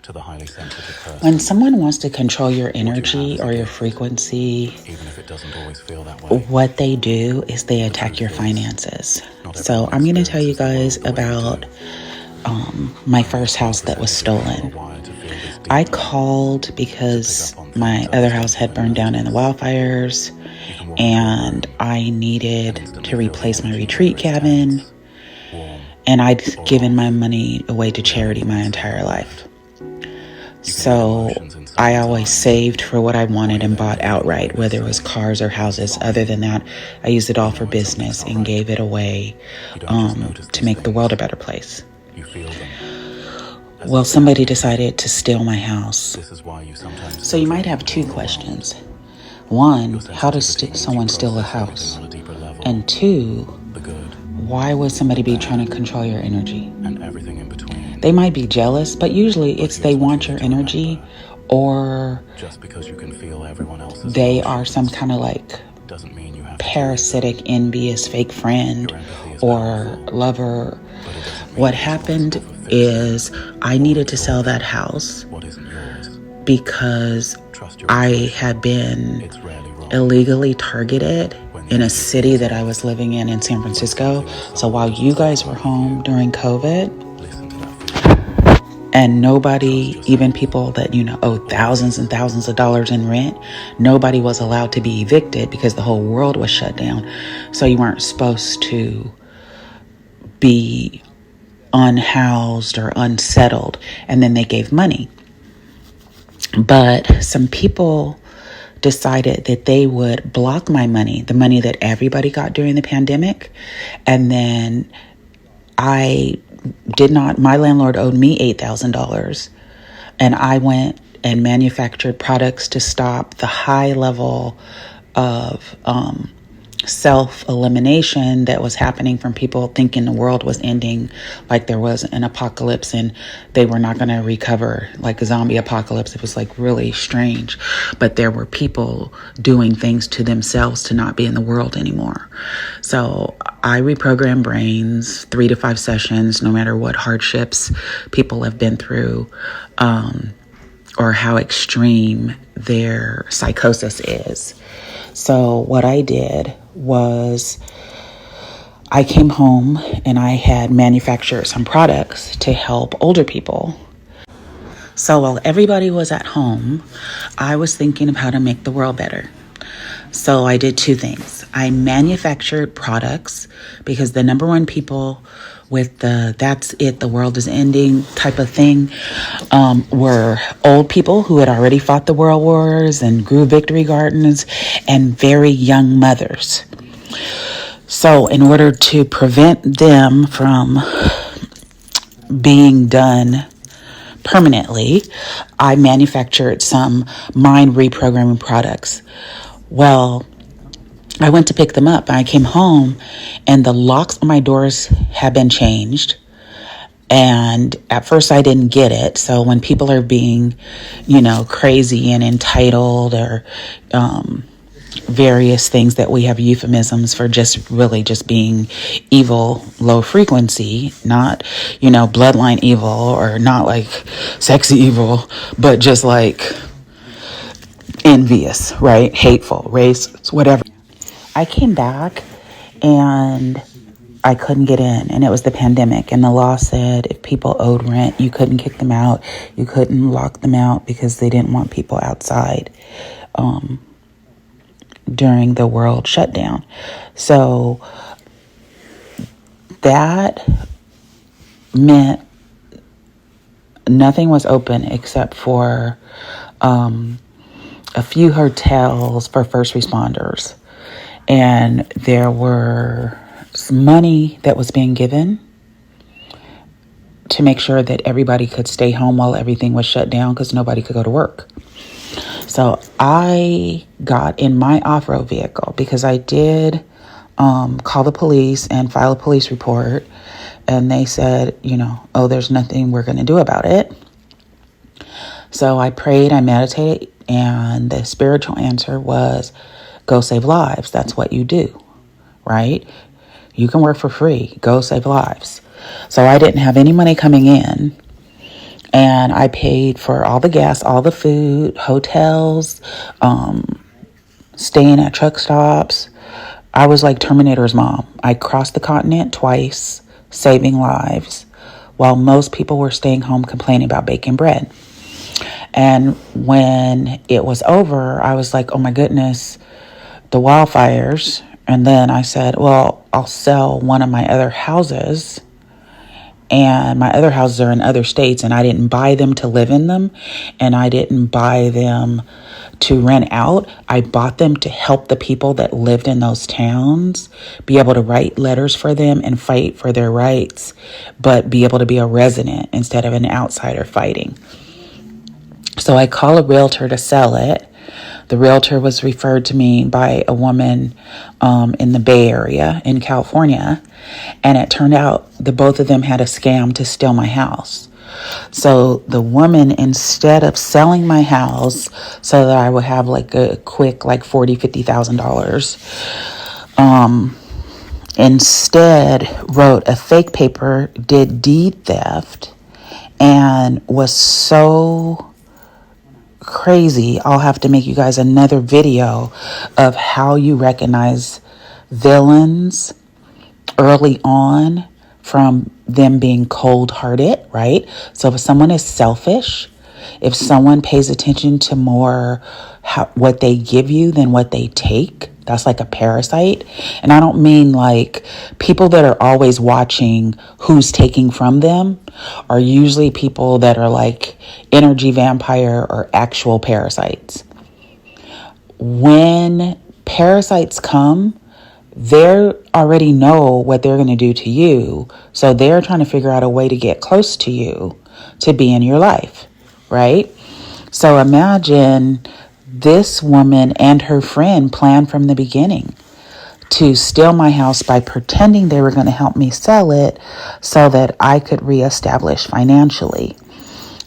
to the highly sensitive person. When someone wants to control your energy or your frequency, even if it doesn't always feel that way, what they do is they attack your finances. So I'm going to tell you guys about my first house that was stolen. I called because my other house had burned down in the wildfires, and I needed to replace my retreat cabin, and I'd given my money away to charity my entire life. So I always saved for what I wanted and bought outright, whether it was cars or houses. Other than that, I used it all for business and gave it away to make the world a better place. Well, somebody decided to steal my house. So you might have two questions. One, how does someone steal a house? And two, why would somebody be trying to control your energy? And everything in between. They might be jealous, but usually it's they want your energy, or just because you can feel everyone else's they are some kind of like doesn't mean you have parasitic, envious, fake friend or lover. What happened is I needed to sell that house because I had been illegally targeted in a city that I was living in San Francisco. So while you guys were home during COVID, and nobody, even people that, owe thousands and thousands of dollars in rent, nobody was allowed to be evicted because the whole world was shut down. So you weren't supposed to be unhoused or unsettled. And then they gave money. But some people decided that they would block my money, the money that everybody got during the pandemic. And then my landlord owed me $8,000. And I went and manufactured products to stop the high level of self-elimination that was happening from people thinking the world was ending, like there was an apocalypse and they were not going to recover, like a zombie apocalypse. It was like really strange, but there were people doing things to themselves to not be in the world anymore. So I reprogram brains 3 to 5 sessions, no matter what hardships people have been through, or how extreme their psychosis is. So what I did was I came home and I had manufactured some products to help older people. So while everybody was at home, I was thinking of how to make the world better. So I did 2 things. I manufactured products because the number one people with the that's it, the world is ending type of thing were old people who had already fought the world wars and grew victory gardens, and very young mothers. So in order to prevent them from being done permanently, I manufactured some mind reprogramming products. Well, I went to pick them up and I came home and the locks on my doors had been changed. And at first I didn't get it. So when people are being, crazy and entitled or various things that we have euphemisms for, just really just being evil, low frequency, not, bloodline evil or not like sexy evil, but just like envious, right? Hateful, racist, whatever. I came back and I couldn't get in, and it was the pandemic, and the law said if people owed rent, you couldn't kick them out. You couldn't lock them out because they didn't want people outside during the world shutdown. So that meant nothing was open except for a few hotels for first responders. And there were some money that was being given to make sure that everybody could stay home while everything was shut down because nobody could go to work. So I got in my off-road vehicle because I did call the police and file a police report. And they said, there's nothing we're going to do about it. So I prayed, I meditated, and the spiritual answer was, go save lives. That's what you do, right? You can work for free. Go save lives. So I didn't have any money coming in. And I paid for all the gas, all the food, hotels, staying at truck stops. I was like Terminator's mom. I crossed the continent twice, saving lives, while most people were staying home complaining about baking bread. And when it was over, I was like, oh my goodness, the wildfires. And then I said, well, I'll sell one of my other houses. And my other houses are in other states, and I didn't buy them to live in them, and I didn't buy them to rent out. I bought them to help the people that lived in those towns be able to write letters for them and fight for their rights, but be able to be a resident instead of an outsider fighting. So I call a realtor to sell it. The realtor was referred to me by a woman in the Bay Area in California. And it turned out the both of them had a scam to steal my house. So the woman, instead of selling my house so that I would have like a quick like $40,000, $50,000, instead wrote a fake paper, did deed theft, and was so crazy. I'll have to make you guys another video of how you recognize villains early on from them being cold-hearted, right? So if someone is selfish, if someone pays attention to more what they give you than what they take, that's like a parasite. And I don't mean like people that are always watching who's taking from them are usually people that are like energy vampire or actual parasites. When parasites come, they already know what they're going to do to you. So they're trying to figure out a way to get close to you to be in your life, right? So imagine this woman and her friend planned from the beginning to steal my house by pretending they were going to help me sell it so that I could reestablish financially.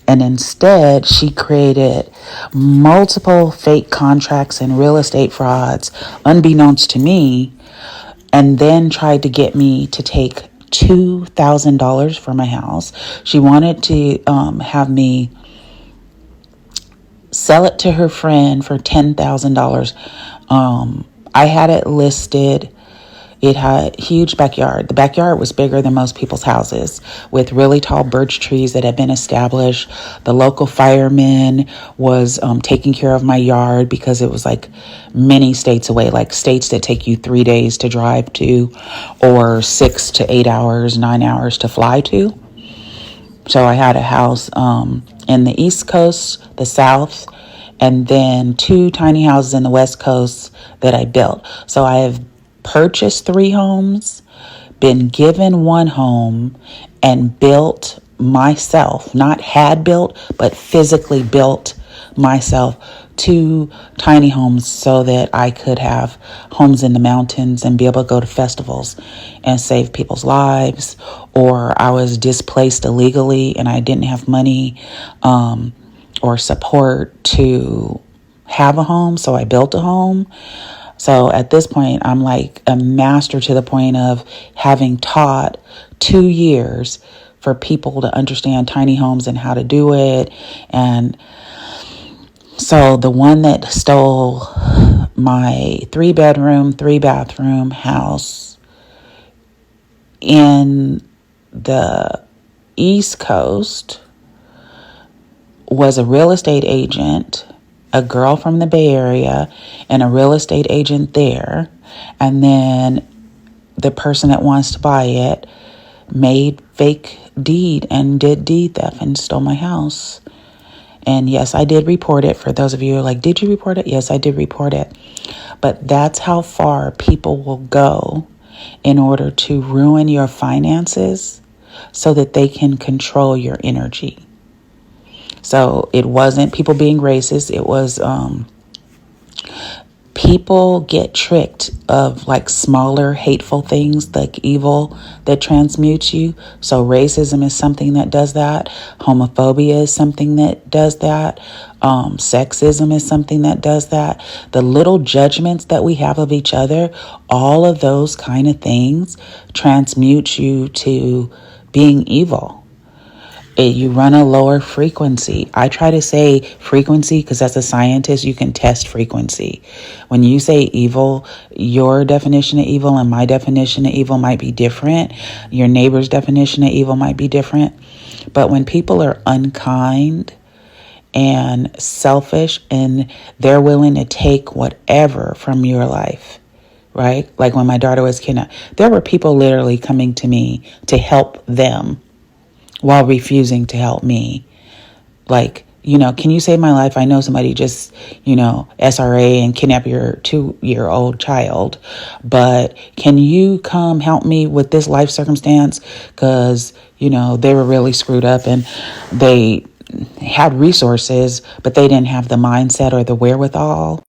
And instead, she created multiple fake contracts and real estate frauds, unbeknownst to me, and then tried to get me to take $2,000 for my house. She wanted to have me sell it to her friend for $10,000. I had it listed. It had a huge backyard. The backyard was bigger than most people's houses, with really tall birch trees that had been established. The local fireman was taking care of my yard because it was like many states away, like states that take you 3 days to drive to, or 6 to 8 hours, 9 hours to fly to. So I had a house in the East Coast, the South, and then 2 tiny houses in the West Coast that I built. So I have purchased 3 homes, been given 1 home, and built myself, not had built, but physically built myself 2 tiny homes so that I could have homes in the mountains and be able to go to festivals and save people's lives. Or I was displaced illegally and I didn't have money or support to have a home, so I built a home. So at this point, I'm like a master to the point of having taught 2 years for people to understand tiny homes and how to do it. And so the one that stole my 3-bedroom, 3-bathroom house in the East Coast was a real estate agent, a girl from the Bay Area, and a real estate agent there. And then the person that wants to buy it made fake deed and did deed theft and stole my house. And yes, I did report it. For those of you who are like, did you report it? Yes, I did report it. But that's how far people will go in order to ruin your finances so that they can control your energy. So it wasn't people being racist. It was people get tricked of like smaller hateful things like evil that transmutes you. So racism is something that does that. Homophobia is something that does that. Sexism is something that does that. The little judgments that we have of each other, all of those kind of things transmute you to being evil. You run a lower frequency. I try to say frequency because as a scientist, you can test frequency. When you say evil, your definition of evil and my definition of evil might be different. Your neighbor's definition of evil might be different. But when people are unkind and selfish and they're willing to take whatever from your life, right? Like when my daughter was kidnapped, there were people literally coming to me to help them while refusing to help me. Like, can you save my life? I know somebody just, SRA and kidnap your 2-year-old child, but can you come help me with this life circumstance? Because, they were really screwed up and they had resources, but they didn't have the mindset or the wherewithal.